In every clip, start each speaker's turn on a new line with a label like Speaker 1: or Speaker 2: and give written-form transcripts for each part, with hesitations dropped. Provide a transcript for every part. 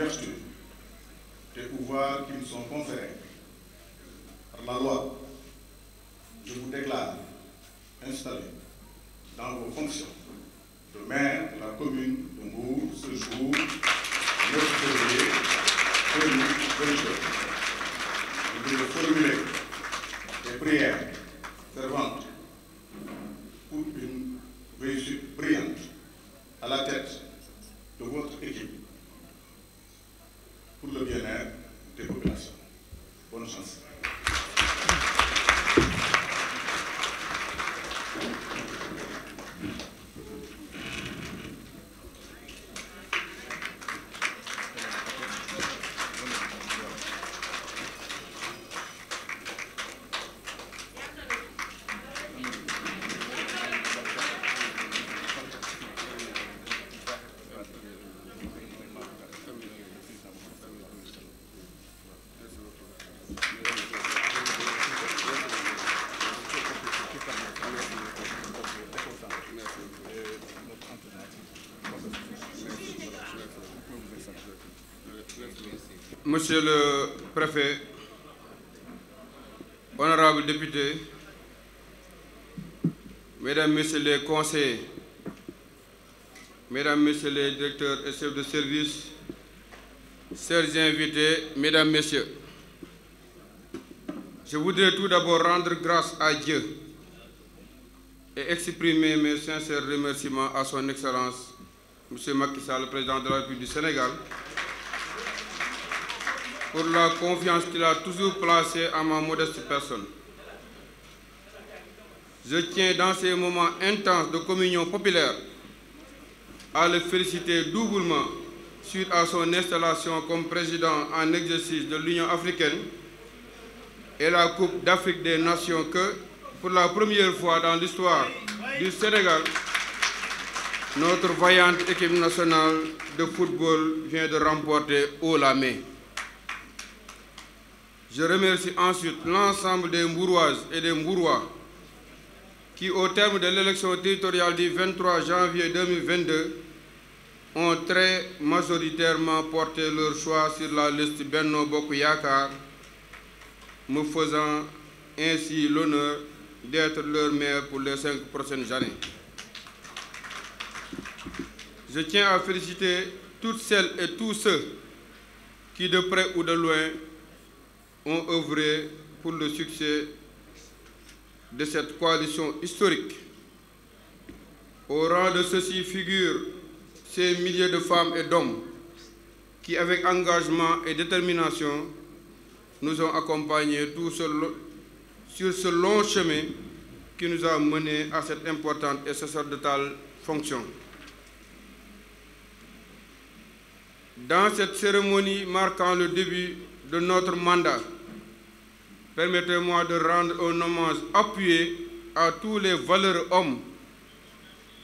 Speaker 1: vertu des pouvoirs qui nous sont conférés par la loi, je vous déclare installé dans vos fonctions de maire de la commune de Mbour ce jour 9 février 2022. Je vais formuler des prières ferventes pour une réussite brillante à la tête de votre équipe pour le bien-être des populations. Bonne chance.
Speaker 2: Monsieur le préfet, honorables députés, mesdames, messieurs les conseillers, mesdames, messieurs les directeurs et chefs de service, chers invités, mesdames, messieurs, je voudrais tout d'abord rendre grâce à Dieu et exprimer mes sincères remerciements à son Excellence, M. Macky Sall, le président de la République du Sénégal, pour la confiance qu'il a toujours placée en ma modeste personne. Je tiens dans ces moments intenses de communion populaire à le féliciter doublement suite à son installation comme président en exercice de l'Union africaine et la Coupe d'Afrique des Nations que, pour la première fois dans l'histoire du Sénégal, notre vaillante équipe nationale de football vient de remporter haut la main. Je remercie ensuite l'ensemble des Mbouroises et des Mbourois qui, au terme de l'élection territoriale du 23 janvier 2022, ont très majoritairement porté leur choix sur la liste Benno Bokk Yakaar, me faisant ainsi l'honneur d'être leur maire pour les 5 prochaines années. Je tiens à féliciter toutes celles et tous ceux qui, de près ou de loin, ont œuvré pour le succès de cette coalition historique. Au rang de ceux-ci figurent ces milliers de femmes et d'hommes qui, avec engagement et détermination, nous ont accompagnés sur ce long chemin qui nous a menés à cette importante et sacerdotale fonction. Dans cette cérémonie marquant le début de notre mandat, permettez-moi de rendre un hommage appuyé à tous les valeureux hommes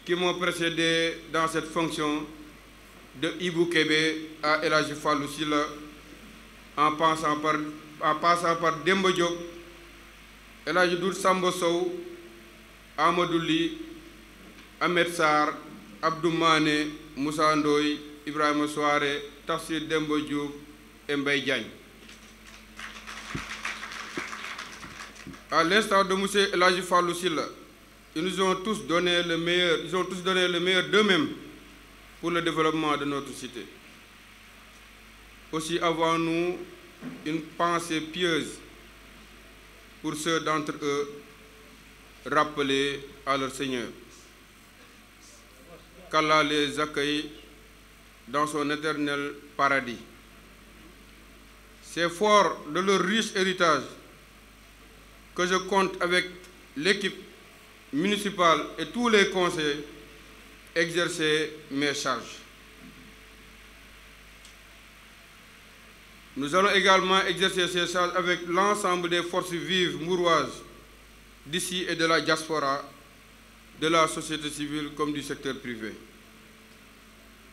Speaker 2: qui m'ont précédé dans cette fonction, de Ibou Kébé à El Hadji Fallou Sylla, en passant par Demba Diop, El Hadji Doudou Samba Sow, Amadou Ly, Ahmed Sarr, Abdou Mané, Moussa Ndoye, Ibrahima Souaré, Tafsir Demba Diouf et Mbaye Diagne. À l'instar de M. El Hadji Fallou Sylla, ils ont tous donné le meilleur d'eux-mêmes pour le développement de notre cité. Aussi avons-nous une pensée pieuse pour ceux d'entre eux rappelés à leur Seigneur. Qu'Allah les accueille dans son éternel paradis. C'est fort de leur riche héritage que je compte avec l'équipe municipale et tous les conseils exercer mes charges. Nous allons également exercer ces charges avec l'ensemble des forces vives mbouroises d'ici et de la diaspora, de la société civile comme du secteur privé.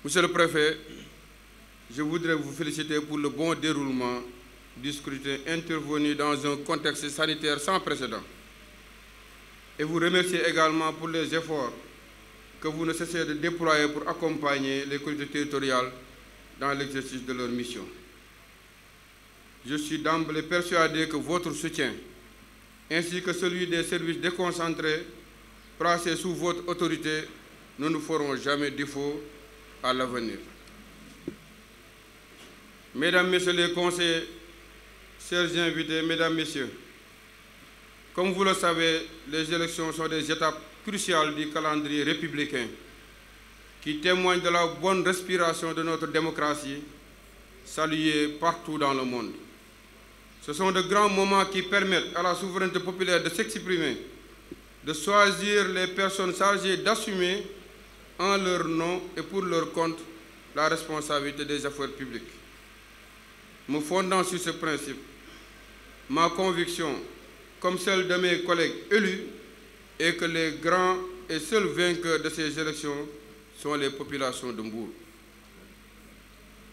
Speaker 2: Monsieur le préfet, je voudrais vous féliciter pour le bon déroulement du scrutin intervenu dans un contexte sanitaire sans précédent. Et vous remercier également pour les efforts que vous ne cessez de déployer pour accompagner les collectivités territoriales dans l'exercice de leur mission. Je suis d'emblée persuadé que votre soutien, ainsi que celui des services déconcentrés placés sous votre autorité, ne nous feront jamais défaut à l'avenir. Mesdames, Messieurs les conseillers, chers invités, Mesdames, Messieurs, comme vous le savez, les élections sont des étapes cruciales du calendrier républicain qui témoignent de la bonne respiration de notre démocratie, saluée partout dans le monde. Ce sont de grands moments qui permettent à la souveraineté populaire de s'exprimer, de choisir les personnes chargées d'assumer en leur nom et pour leur compte la responsabilité des affaires publiques. Me fondant sur ce principe, ma conviction, comme celle de mes collègues élus, est que les grands et seuls vainqueurs de ces élections sont les populations de Mbour.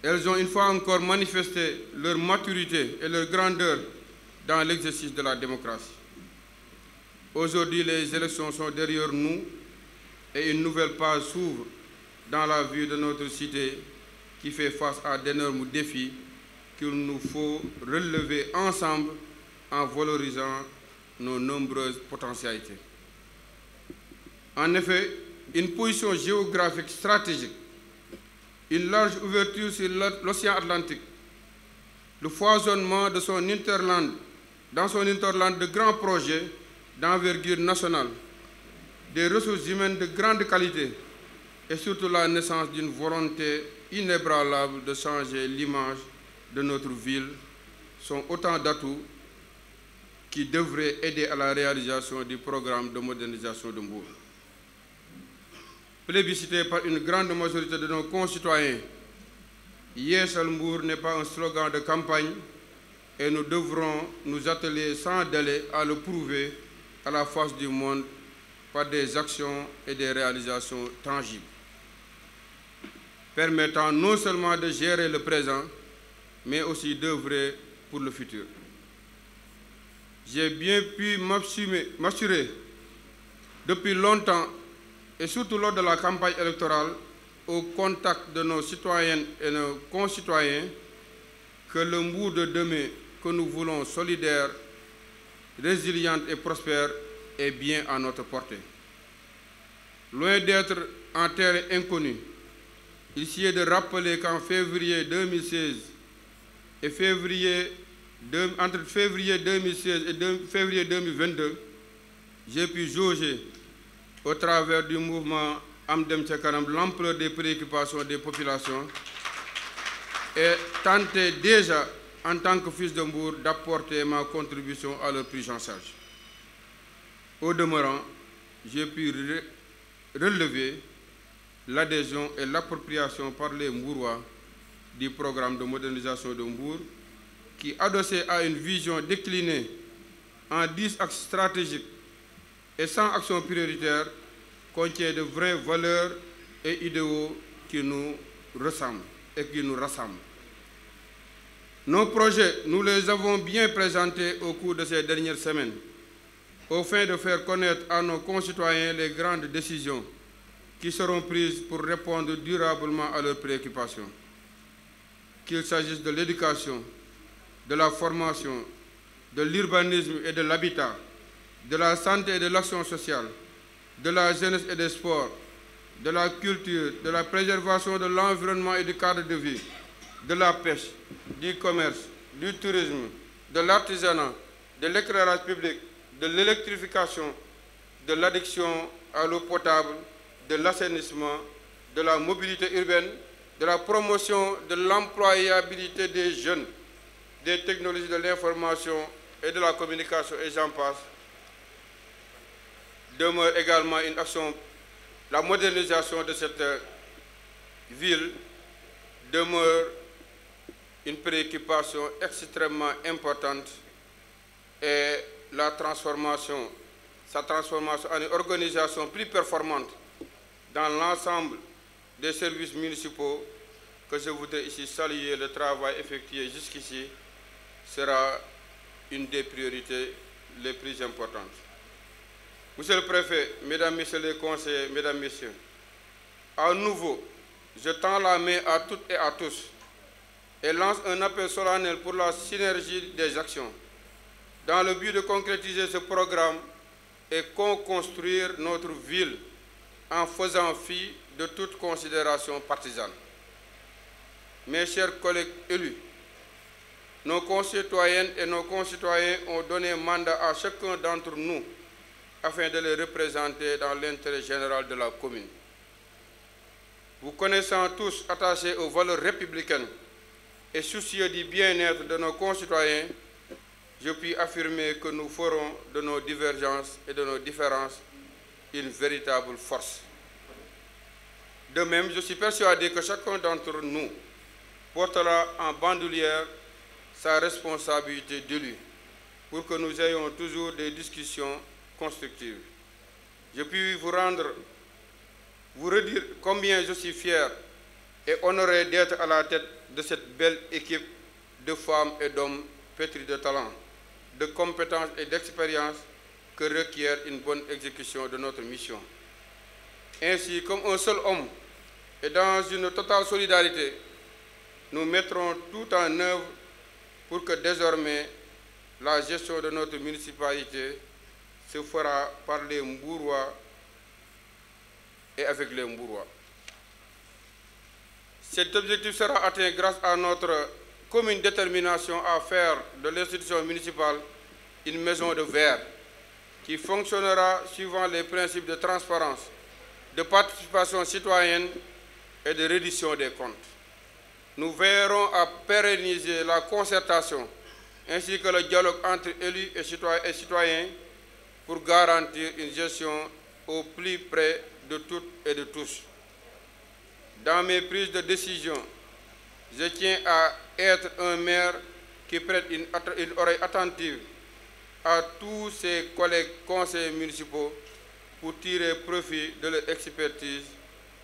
Speaker 2: Elles ont une fois encore manifesté leur maturité et leur grandeur dans l'exercice de la démocratie. Aujourd'hui, les élections sont derrière nous et une nouvelle page s'ouvre dans la vie de notre cité qui fait face à d'énormes défis qu'il nous faut relever ensemble en valorisant nos nombreuses potentialités. En effet, une position géographique stratégique, une large ouverture sur l'océan Atlantique, le foisonnement de son hinterland, dans son hinterland de grands projets d'envergure nationale, des ressources humaines de grande qualité et surtout la naissance d'une volonté inébranlable de changer l'image de notre ville sont autant d'atouts qui devraient aider à la réalisation du programme de modernisation de Mbour. Plébiscité par une grande majorité de nos concitoyens, Yeesal Mbour n'est pas un slogan de campagne et nous devrons nous atteler sans délai à le prouver à la face du monde par des actions et des réalisations tangibles, permettant non seulement de gérer le présent, mais aussi d'œuvrer pour le futur. J'ai bien pu m'assurer depuis longtemps, et surtout lors de la campagne électorale, au contact de nos citoyennes et nos concitoyens, que le Mbour de demain que nous voulons solidaire, résiliente et prospère est bien à notre portée. Loin d'être en terre inconnue, il s'agit de rappeler qu'en février 2016 et entre février 2016 et février 2022, j'ai pu jauger au travers du mouvement Amdem Tchekaram l'ampleur des préoccupations des populations et tenter déjà, en tant que fils de Mbour, d'apporter ma contribution à leur prise en charge. Au demeurant, j'ai pu relever l'adhésion et l'appropriation par les Mbourois du programme de modernisation de Mbour qui, adossé à une vision déclinée en 10 axes stratégiques et 100 actions prioritaires, contient de vraies valeurs et idéaux qui nous ressemblent et qui nous rassemblent. Nos projets, nous les avons bien présentés au cours de ces dernières semaines, au fin de faire connaître à nos concitoyens les grandes décisions qui seront prises pour répondre durablement à leurs préoccupations. Qu'il s'agisse de l'éducation, de la formation, de l'urbanisme et de l'habitat, de la santé et de l'action sociale, de la jeunesse et des sports, de la culture, de la préservation de l'environnement et du cadre de vie, de la pêche, du commerce, du tourisme, de l'artisanat, de l'éclairage public, de l'électrification, de l'addiction à l'eau potable, de l'assainissement, de la mobilité urbaine, de la promotion de l'employabilité des jeunes, des technologies de l'information et de la communication, et j'en passe, demeure également une action. La modernisation de cette ville demeure une préoccupation extrêmement importante et sa transformation en une organisation plus performante dans l'ensemble des services municipaux, que je voudrais ici saluer le travail effectué jusqu'ici, sera une des priorités les plus importantes. Monsieur le Préfet, Mesdames, Messieurs les conseillers, Mesdames, Messieurs, à nouveau, je tends la main à toutes et à tous et lance un appel solennel pour la synergie des actions dans le but de concrétiser ce programme et co-construire notre ville en faisant fi de toute considération partisane. Mes chers collègues élus, nos concitoyennes et nos concitoyens ont donné mandat à chacun d'entre nous afin de les représenter dans l'intérêt général de la commune. Vous connaissant tous attachés aux valeurs républicaines et soucieux du bien-être de nos concitoyens, je puis affirmer que nous ferons de nos divergences et de nos différences une véritable force. De même, je suis persuadé que chacun d'entre nous portera en bandoulière sa responsabilité d'élu pour que nous ayons toujours des discussions constructives. Je puis vous redire combien je suis fier et honoré d'être à la tête de cette belle équipe de femmes et d'hommes pétris de talent, de compétences et d'expérience que requiert une bonne exécution de notre mission. Ainsi, comme un seul homme et dans une totale solidarité, nous mettrons tout en œuvre pour que désormais la gestion de notre municipalité se fera par les Mbourois et avec les Mbourois. Cet objectif sera atteint grâce à notre commune détermination à faire de l'institution municipale une maison de verre qui fonctionnera suivant les principes de transparence, de participation citoyenne et de reddition des comptes. Nous veillerons à pérenniser la concertation ainsi que le dialogue entre élus et citoyens pour garantir une gestion au plus près de toutes et de tous. Dans mes prises de décision, je tiens à être un maire qui prête une oreille attentive à tous ses collègues conseillers municipaux pour tirer profit de leur expertise,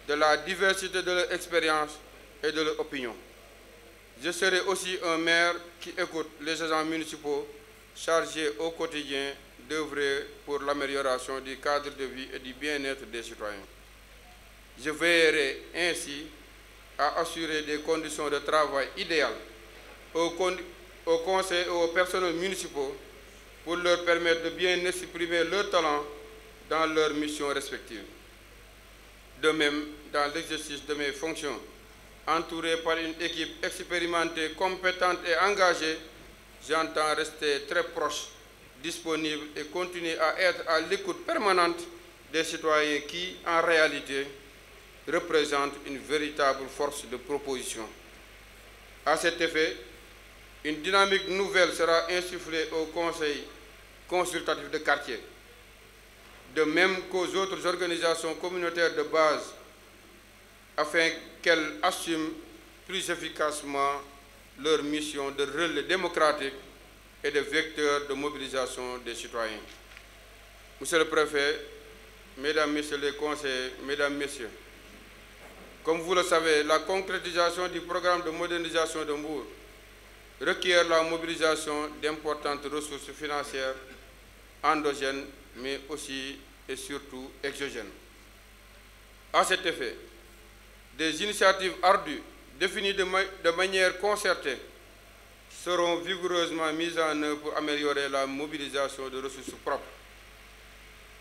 Speaker 2: de la diversité de leur expérience et de leur opinion. Je serai aussi un maire qui écoute les agents municipaux chargés au quotidien d'œuvrer pour l'amélioration du cadre de vie et du bien-être des citoyens. Je veillerai ainsi à assurer des conditions de travail idéales aux conseils et aux personnels municipaux pour leur permettre de bien exprimer leur talent dans leurs missions respectives. De même, dans l'exercice de mes fonctions, entouré par une équipe expérimentée, compétente et engagée, j'entends rester très proche, disponible et continuer à être à l'écoute permanente des citoyens qui, en réalité, représentent une véritable force de proposition. À cet effet, une dynamique nouvelle sera insufflée au Conseil consultatif de quartier, de même qu'aux autres organisations communautaires de base, afin qu'elles assument plus efficacement leur mission de relais démocratique et de vecteur de mobilisation des citoyens. Monsieur le Préfet, Mesdames, Messieurs les conseillers, Mesdames, Messieurs, comme vous le savez, la concrétisation du programme de modernisation de Mbour requiert la mobilisation d'importantes ressources financières endogènes, mais aussi et surtout exogènes. À cet effet, des initiatives ardues, définies de manière concertée, seront vigoureusement mises en œuvre pour améliorer la mobilisation de ressources propres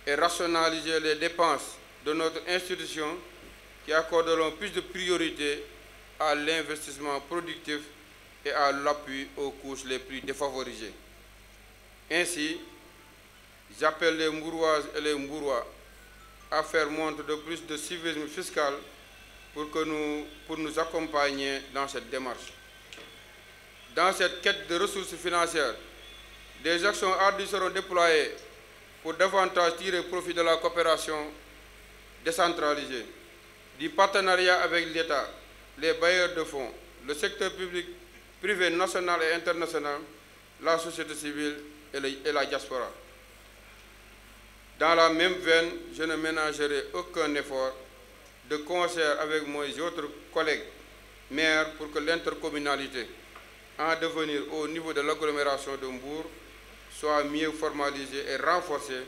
Speaker 2: et rationaliser les dépenses de notre institution qui accorderont plus de priorité à l'investissement productif et à l'appui aux couches les plus défavorisées. Ainsi, j'appelle les Mbouroises et les Mbourois à faire montre de plus de civisme fiscal pour nous accompagner dans cette démarche. Dans cette quête de ressources financières, des actions ardues seront déployées pour davantage tirer profit de la coopération décentralisée, du partenariat avec l'État, les bailleurs de fonds, le secteur public, privé national et international, la société civile et la diaspora. Dans la même veine, je ne ménagerai aucun effort de concert avec mes autres collègues maires pour que l'intercommunalité, en devenir au niveau de l'agglomération de Mbour, soit mieux formalisée et renforcée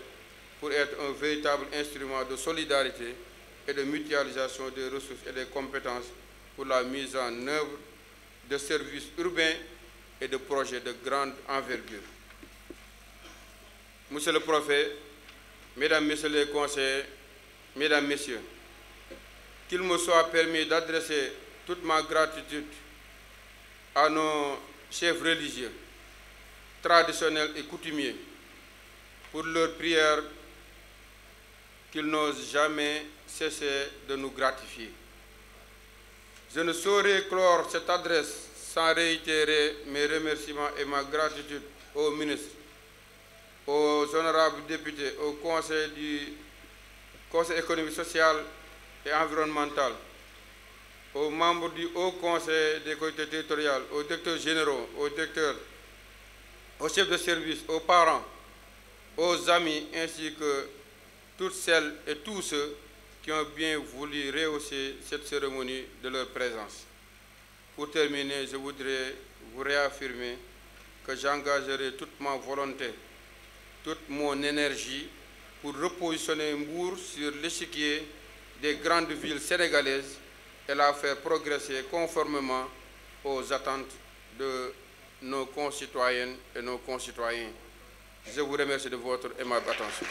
Speaker 2: pour être un véritable instrument de solidarité et de mutualisation des ressources et des compétences pour la mise en œuvre de services urbains et de projets de grande envergure. Monsieur le Préfet, Mesdames, Messieurs les conseillers, Mesdames, Messieurs, qu'il me soit permis d'adresser toute ma gratitude à nos chefs religieux, traditionnels et coutumiers pour leurs prières qu'ils n'osent jamais cesser de nous gratifier. Je ne saurais clore cette adresse sans réitérer mes remerciements et ma gratitude aux ministres, aux honorables députés, au Conseil économique, social et environnemental, aux membres du Haut Conseil des collectivités territoriales, aux directeurs généraux, aux directeurs, aux chefs de service, aux parents, aux amis, ainsi que toutes celles et tous ceux qui ont bien voulu rehausser cette cérémonie de leur présence. Pour terminer, je voudrais vous réaffirmer que j'engagerai toute ma volonté, toute mon énergie pour repositionner Mbour sur l'échiquier des grandes villes sénégalaises et la faire progresser conformément aux attentes de nos concitoyennes et nos concitoyens. Je vous remercie de votre aimable attention.